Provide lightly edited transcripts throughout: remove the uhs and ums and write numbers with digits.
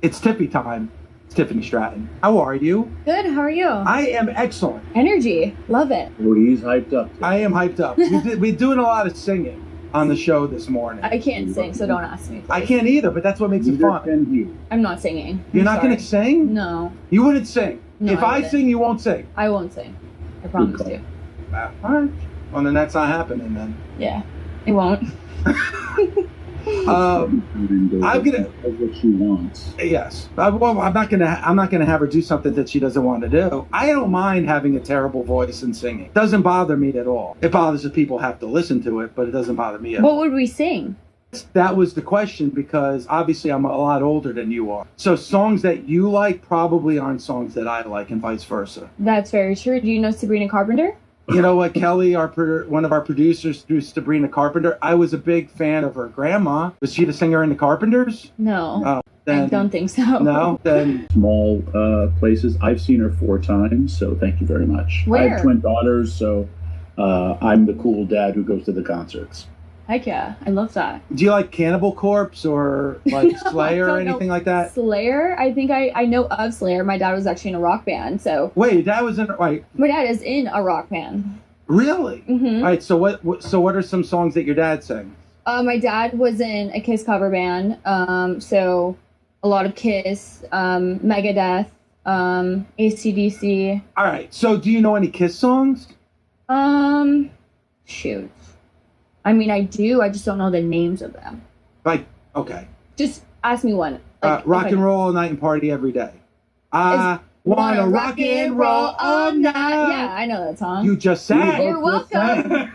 It's Tiffy time. It's Tiffany Stratton. How are you? Good, how are you? I am excellent. Energy, love it. Oh, he's hyped up. I am hyped up. We're doing a lot of singing on the show this morning. I can't sing, so don't ask me, please. I can't either, but that's what makes it fun. Can you? I'm not singing. You're not going to sing? No. You wouldn't sing? No, if I I wouldn't. sing, you won't sing? I won't sing. I promise you. All right. Well, then that's not happening then. Yeah, it won't. I'm gonna. That's what she wants. Yes. Well, I'm not gonna have her do something that she doesn't want to do. I don't mind having a terrible voice and singing. It doesn't bother me at all. It bothers the people who have to listen to it, but it doesn't bother me at all. What would we sing? That was the question, because obviously I'm a lot older than you are. So songs that you like probably aren't songs that I like, and vice versa. That's very true. Do you know Sabrina Carpenter? You know what, Kelly, one of our producers, through Sabrina Carpenter, I was a big fan of her grandma. Was she the singer in the Carpenters? No. Oh, I don't think so. No? Then Small places. I've seen her 4 times, so thank you very much. I Where? have twin daughters, so I'm the cool dad who goes to the concerts. Heck yeah, I love that. do you like Cannibal Corpse or like No, Slayer I or don't know. anything like that? Slayer? I think I know of Slayer. My dad was actually in a rock band, so Wait, that was in, like, my dad is in a rock band. really? Mm-hmm. All right, so what are some songs that your dad sang? My dad was in a Kiss cover band, so a lot of Kiss, Megadeth, AC/DC. All right, so do you know any Kiss songs? Shoot. I mean, I do. I just don't know the names of them. Like, okay. Just ask me one. Like, Rock okay. and roll all night and party every day. I wanna rock and roll all night. Yeah, I know that song. You just sang. You're welcome.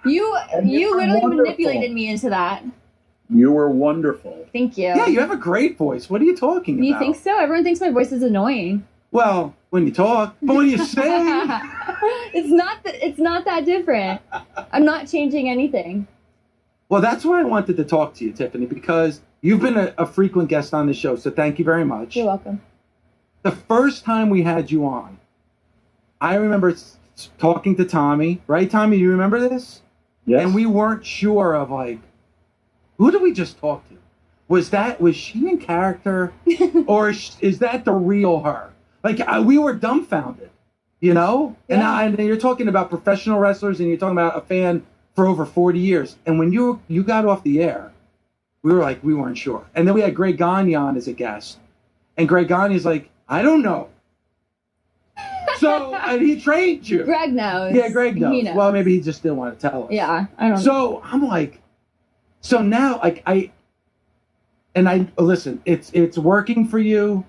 You literally wonderful. manipulated me into that. You were wonderful. Thank you. Yeah, you have a great voice. What are you talking about? You think so? Everyone thinks my voice is annoying. Well, when you talk, but when you sing. It's not that different. I'm not changing anything. Well, that's why I wanted to talk to you, Tiffany, because you've been a frequent guest on the show, so thank you very much. You're welcome. The first time we had you on, I remember talking to Tommy, right, Tommy? Do you remember this? Yes. And we weren't sure of, like, who did we just talk to? Was she in character, or is that the real her? Like, we were dumbfounded, you know? Yeah. And you're talking about professional wrestlers, and you're talking about a fan for over 40 years. And when you got off the air, we were like, we weren't sure. And then we had Greg Gagne on as a guest. And Greg Gagne's like, I don't know. So, and he trained you. Greg knows. Yeah, Greg knows. He knows. Well, maybe he just didn't want to tell us. Yeah, I don't know. So I'm like, so now, like, listen, it's working for you.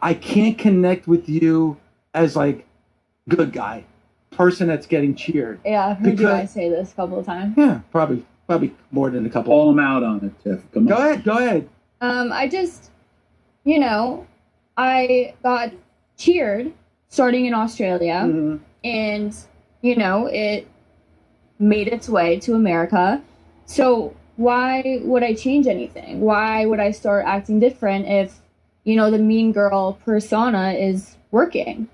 I can't connect with you as, like, good guy, person that's getting cheered. Yeah, I've heard you because- guys say this a couple of times. Yeah, probably more than a couple. Call him out on it, Tiff. Come on. Go ahead. I just, I got cheered starting in Australia, Mhm. and, it made its way to America. So why would I change anything? Why would I start acting different if, the mean girl persona is working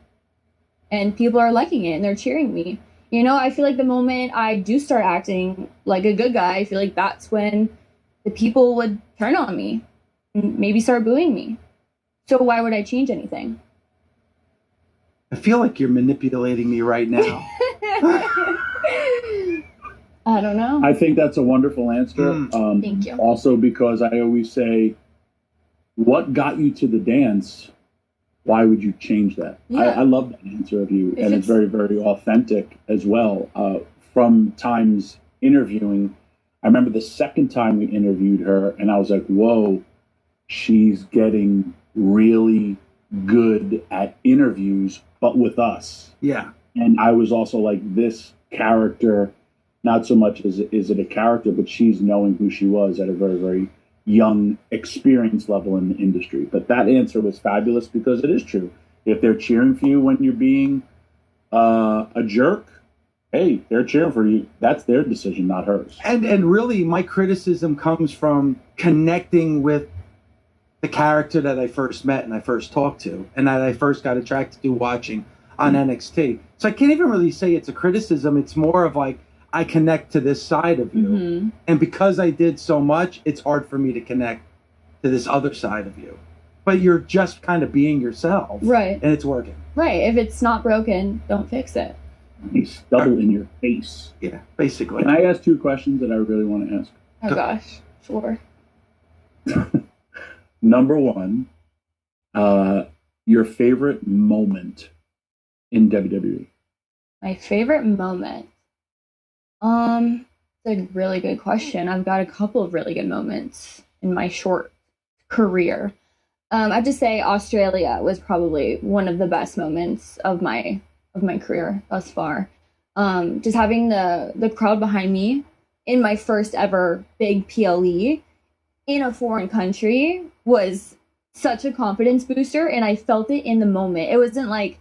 and people are liking it and they're cheering me? I feel like the moment I do start acting like a good guy, I feel like that's when the people would turn on me and maybe start booing me. So why would I change anything? I feel like you're manipulating me right now. I don't know. I think that's a wonderful answer. Thank you. Also, because I always say, what got you to the dance? Why would you change that? Yeah. I love that answer of you, If and it's very, very authentic as well. From times interviewing, I remember the second time we interviewed her, and I was like, whoa, she's getting really good at interviews, but with us. Yeah. And I was also like, this character, not so much is it a character, but she's knowing who she was at a very, very young experience level in the industry. But that answer was fabulous, because it is true. If they're cheering for you when you're being a jerk, hey, they're cheering for you. That's their decision, not hers. And really, my criticism comes from connecting with the character that I first met and I first talked to, and that I first got attracted to watching on NXT. So I can't even really say it's a criticism. It's more of like, I connect to this side of you. Mm-hmm. And because I did so much, it's hard for me to connect to this other side of you. but you're just kind of being yourself. Right. And it's working. Right. If it's not broken, don't fix it. Nice. Double in your face. Yeah, basically. Can I ask 2 questions that I really want to ask? Oh gosh, sure. Number 1, your favorite moment in WWE. My favorite moment. It's a really good question. I've got a couple of really good moments in my short career. I have to say Australia was probably one of the best moments of my career thus far. Just having the crowd behind me in my first ever big PLE in a foreign country was such a confidence booster, and I felt it in the moment. It wasn't like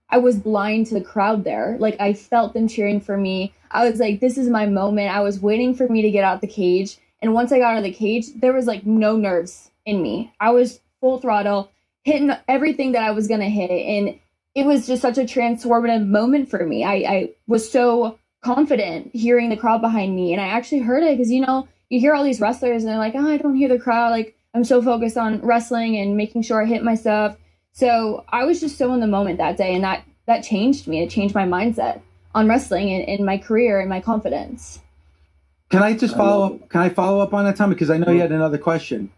I was blind to the crowd there. Like, I felt them cheering for me. I was like, this is my moment. I was waiting for me to get out the cage. And once I got out of the cage, there was like no nerves in me. I was full throttle, hitting everything that I was going to hit. And it was just such a transformative moment for me. I was so confident hearing the crowd behind me. And I actually heard it because, you know, you hear all these wrestlers and they're like, oh, I don't hear the crowd. Like, I'm so focused on wrestling and making sure I hit my stuff. So I was just so in the moment that day, and that changed me. It changed my mindset on wrestling and my career and my confidence. Can I just follow up? Can I follow up on that, Tommy? Because I know you had another question.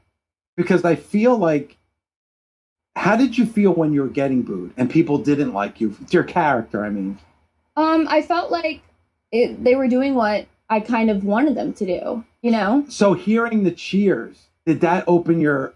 Because I feel like, how did you feel when you were getting booed and people didn't like you? Your character, I mean. I felt like they were doing what I kind of wanted them to do, you know? So hearing the cheers, did that open your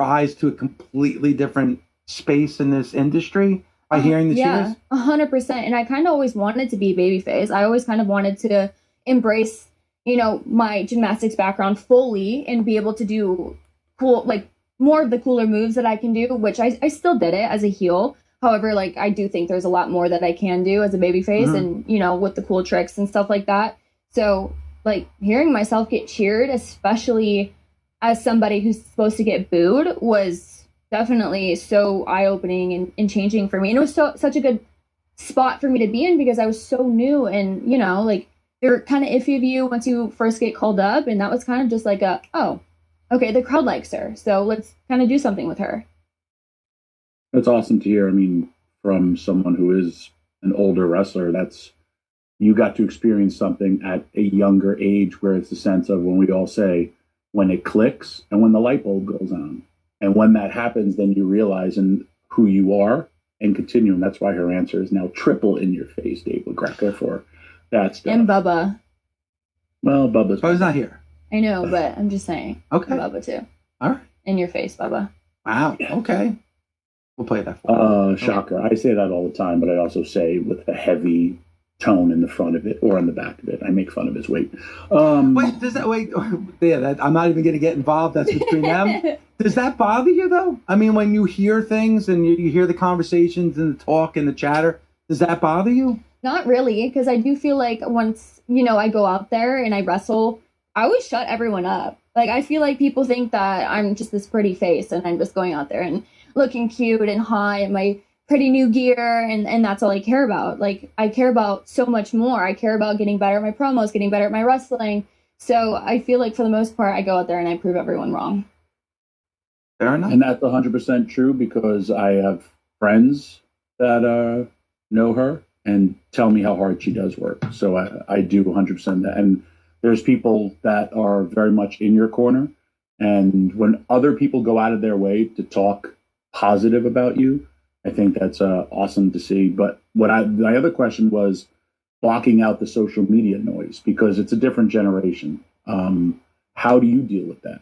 eyes to a completely different space in this industry by hearing the cheers? Yeah, 100%. And I kind of always wanted to be babyface. I always kind of wanted to embrace, you know, my gymnastics background fully and be able to do cool, like more of the cooler moves that I can do, which I still did it as a heel. However, like, I do think there's a lot more that I can do as a babyface and, you know, with the cool tricks and stuff like that. So, like, hearing myself get cheered, especially as somebody who's supposed to get booed, was definitely so eye-opening and changing for me. And it was such a good spot for me to be in because I was so new and, you know, like, they're kind of iffy of you once you first get called up. And that was kind of just like oh, okay, the crowd likes her, so let's kind of do something with her. That's awesome to hear. I mean, from someone who is an older wrestler, you got to experience something at a younger age where it's the sense of, when we all say, when it clicks and when the light bulb goes on. And when that happens, then you realize who you are and continue. And that's why her answer is now triple in your face, Dave Lagreca, for that stuff. And Bubba. Well, Bubba's not here. I know, but I'm just saying. Okay. And Bubba, too. All right. In your face, Bubba. Wow. Yeah. Okay. We'll play that for you. Shocker. I say that all the time, but I also say with a heavy tone in the front of it or on the back of it. I make fun of his weight. Yeah, I'm not even going to get involved. That's between them. Does that bother you, though? I mean, when you hear things and you hear the conversations and the talk and the chatter, does that bother you? Not really, because I do feel like once, you know, I go out there and I wrestle, I always shut everyone up. Like, I feel like people think that I'm just this pretty face and I'm just going out there and looking cute and hot in my pretty new gear, and that's all I care about. Like, I care about so much more. I care about getting better at my promos, getting better at my wrestling. So I feel like for the most part, I go out there and I prove everyone wrong. Fair enough. And that's 100% true, because I have friends that know her and tell me how hard she does work. So I do 100% that. And there's people that are very much in your corner. And when other people go out of their way to talk positive about you, I think that's awesome to see. But my other question was blocking out the social media noise, because it's a different generation. How do you deal with that?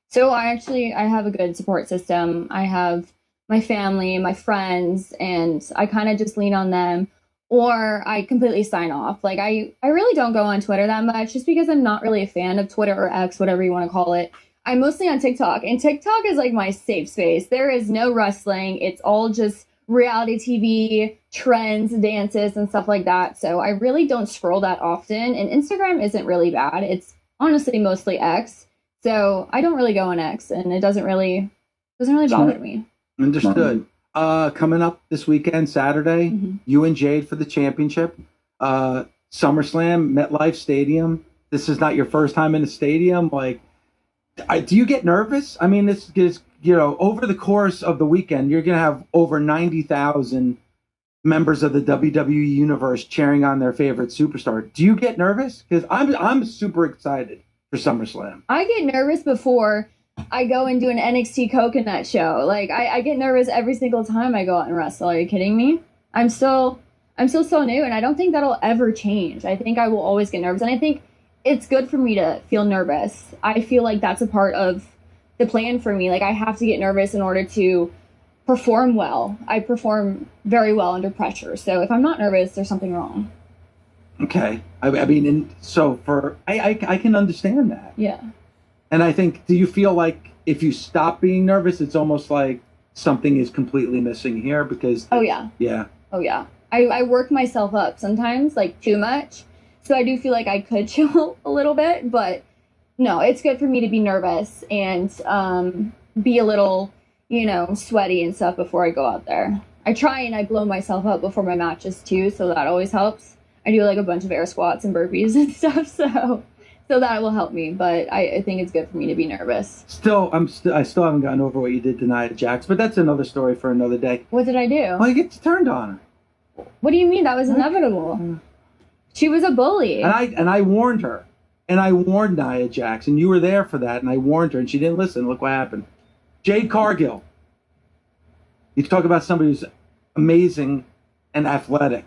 So I have a good support system. I have my family, my friends, and I kind of just lean on them, or I completely sign off. Like, I really don't go on Twitter that much, just because I'm not really a fan of Twitter or X, whatever you want to call it. I'm mostly on TikTok, and TikTok is like my safe space. There is no wrestling. It's all just reality TV, trends, dances, and stuff like that. So I really don't scroll that often, and Instagram isn't really bad. It's honestly mostly X. So I don't really go on X, and it doesn't really bother me. Understood. Coming up this weekend, Saturday, you and Jade for the championship. SummerSlam, MetLife Stadium. This is not your first time in a stadium. Like, do you get nervous? I mean, this is over the course of the weekend, you're going to have over 90,000 members of the WWE universe cheering on their favorite superstar. Do you get nervous? Because I'm super excited for SummerSlam. I get nervous before I go and do an NXT coconut show. Like I get nervous every single time I go out and wrestle. Are you kidding me? I'm still so new, and I don't think that'll ever change. I think I will always get nervous, and I think it's good for me to feel nervous. I feel like that's a part of the plan for me. Like, I have to get nervous in order to perform well. I perform very well under pressure. So if I'm not nervous, there's something wrong. Okay. I mean, I can understand that. Yeah. And I think, do you feel like if you stop being nervous, it's almost like something is completely missing here? Because oh yeah. I work myself up sometimes, like too much. So I do feel like I could chill a little bit, but no, it's good for me to be nervous and be a little, sweaty and stuff before I go out there. I try and I blow myself up before my matches too, so that always helps. I do like a bunch of air squats and burpees and stuff, so that will help me. But I think it's good for me to be nervous. I still haven't gotten over what you did tonight at Jax, but that's another story for another day. What did I do? Well, you get turned on her. What do you mean? That was inevitable. She was a bully. And I warned her. And I warned Nia Jax, and you were there for that, and I warned her, and she didn't listen. Look what happened. Jade Cargill. You talk about somebody who's amazing and athletic.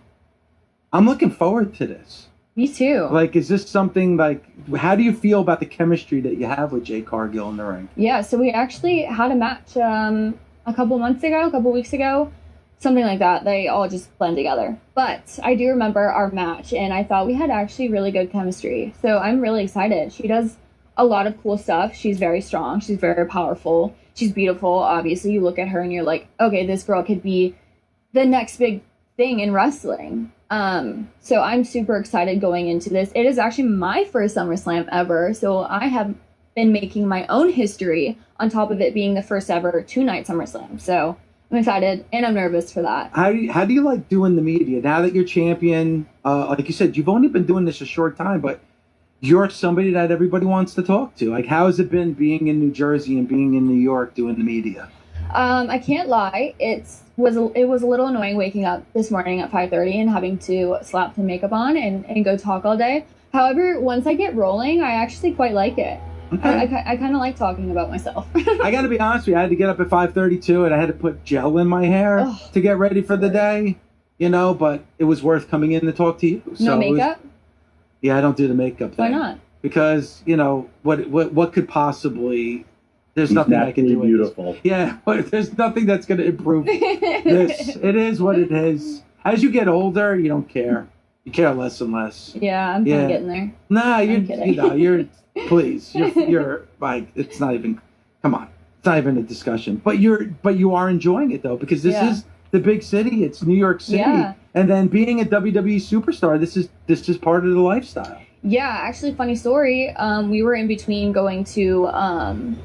I'm looking forward to this. Me too. Like, is this something, like, how do you feel about the chemistry that you have with Jade Cargill in the ring? Yeah, so we actually had a match a couple weeks ago. Something like that. They all just blend together. But I do remember our match, and I thought we had actually really good chemistry. So I'm really excited. She does a lot of cool stuff. She's very strong. She's very powerful. She's beautiful. Obviously, you look at her and you're like, okay, this girl could be the next big thing in wrestling. So I'm super excited going into this. It is actually my first SummerSlam ever. So I have been making my own history on top of it being the first ever 2-night SummerSlam. So I'm excited, and I'm nervous for that. How do you like doing the media now that you're champion? Like you said, you've only been doing this a short time, but you're somebody that everybody wants to talk to. Like, how has it been being in New Jersey and being in New York doing the media? I can't lie. It was a little annoying waking up this morning at 5:30 and having to slap some makeup on and go talk all day. However, once I get rolling, I actually quite like it. Okay. I kind of like talking about myself. I got to be honest with you. I had to get up at 5:32, and I had to put gel in my hair to get ready for the day. But it was worth coming in to talk to you. No makeup? I don't do the makeup thing. Why not? Because, what could possibly... There's nothing I can do. Beautiful. Yeah, but there's nothing that's going to improve this. It is what it is. As you get older, you don't care. You care less and less. Yeah, I'm kind of getting there. Nah, you're please. You're like, it's not even, come on. It's not even a discussion. But you are enjoying it though, because this is the big city. It's New York City. Yeah. And then being a WWE superstar, this is part of the lifestyle. Yeah, actually, funny story. We were in between going to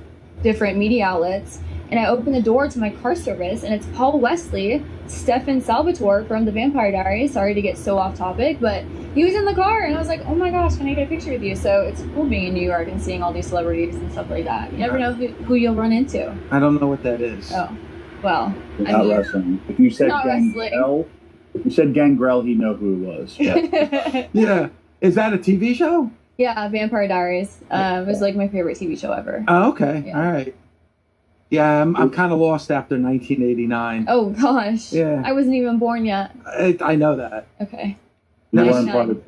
different media outlets, and I opened the door to my car service, and it's Paul Wesley, Stefan Salvatore from the Vampire Diaries. Sorry to get so off topic, but he was in the car, and I was like, oh my gosh, can I get a picture with you? So it's cool being in New York and seeing all these celebrities and stuff like that. You never know who you'll run into. I don't know what that is. Oh, well. Not wrestling. If you said Gangrel, he'd know who it was. Yeah. Yeah. Is that a TV show? Yeah, Vampire Diaries. It was like my favorite TV show ever. Oh, okay. Yeah. All right. Yeah, I'm kind of lost after 1989. Oh, gosh. Yeah. I wasn't even born yet. I know that. Okay. You weren't part of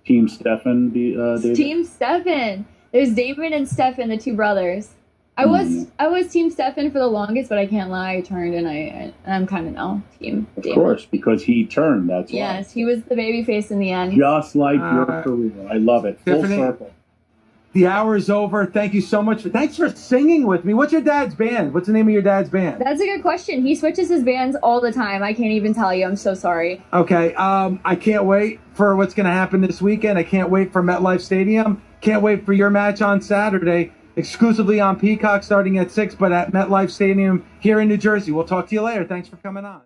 Team Stefan, David? Team Stefan. There's Damon and Stefan, the two brothers. I was Team Stefan for the longest, but I can't lie, I turned, and I'm kind of now Team Damon. Of course, because he turned, that's why. Yes, he was the baby face in the end. Just like your career. I love it. Full circle. The hour is over. Thank you so much. Thanks for singing with me. What's your dad's band? What's the name of your dad's band? That's a good question. He switches his bands all the time. I can't even tell you. I'm so sorry. Okay. I can't wait for what's going to happen this weekend. I can't wait for MetLife Stadium. Can't wait for your match on Saturday, exclusively on Peacock starting at 6, but at MetLife Stadium here in New Jersey. We'll talk to you later. Thanks for coming on.